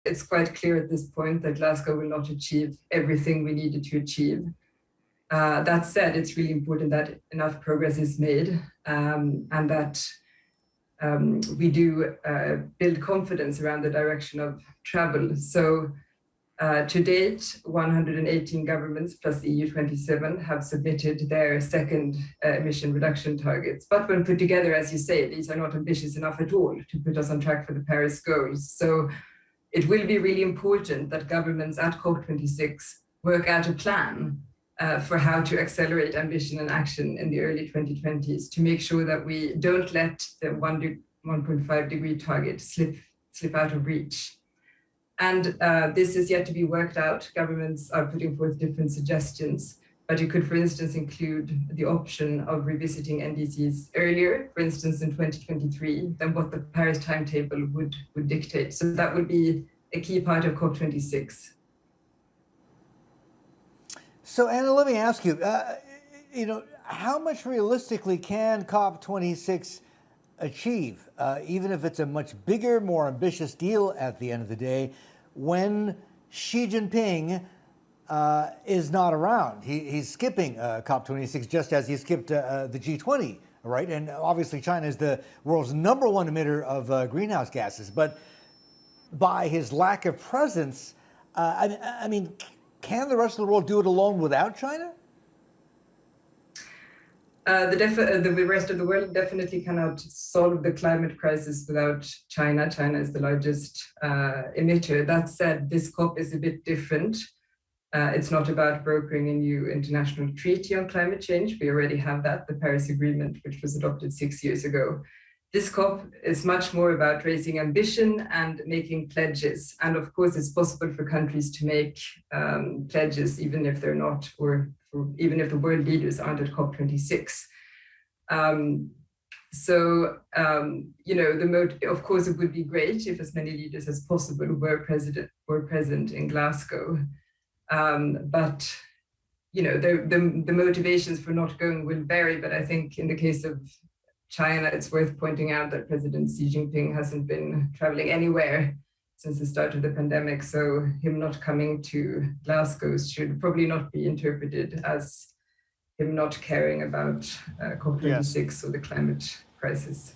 it's quite clear at this point that Glasgow will not achieve everything we needed to achieve. That said, it's really important that enough progress is made and that we do build confidence around the direction of travel. So to date, 118 governments plus the EU27 have submitted their second emission reduction targets. But when put together, as you say, these are not ambitious enough at all to put us on track for the Paris goals. So it will be really important that governments at COP26 work out a plan for how to accelerate ambition and action in the early 2020s to make sure that we don't let the 1.5 degree target slip out of reach. And this is yet to be worked out. Governments are putting forth different suggestions, but it could, for instance, include the option of revisiting NDCs earlier, for instance, in 2023, than what the Paris timetable would dictate. So that would be a key part of COP26. So, Anna, let me ask you, how much realistically can COP26 achieve, even if it's a much bigger, more ambitious deal at the end of the day, when Xi Jinping is not around? He's skipping COP26 just as he skipped the G20, right? And obviously China is the world's #1 emitter of greenhouse gases. But by his lack of presence, I mean, can the rest of the world do it alone without China? The rest of the world definitely cannot solve the climate crisis without China. China is the largest emitter. That said, this COP is a bit different. It's not about brokering a new international treaty on climate change. We already have that, the Paris Agreement, which was adopted 6 years ago. This COP is much more about raising ambition and making pledges. And of course, it's possible for countries to make pledges, even if they're not, or even if the world leaders aren't at COP26. Of course, it would be great if as many leaders as possible were present in Glasgow. But the motivations for not going will vary. But I think in the case of China, it's worth pointing out that President Xi Jinping hasn't been traveling anywhere since the start of the pandemic. So him not coming to Glasgow should probably not be interpreted as him not caring about COP26 or the climate crisis.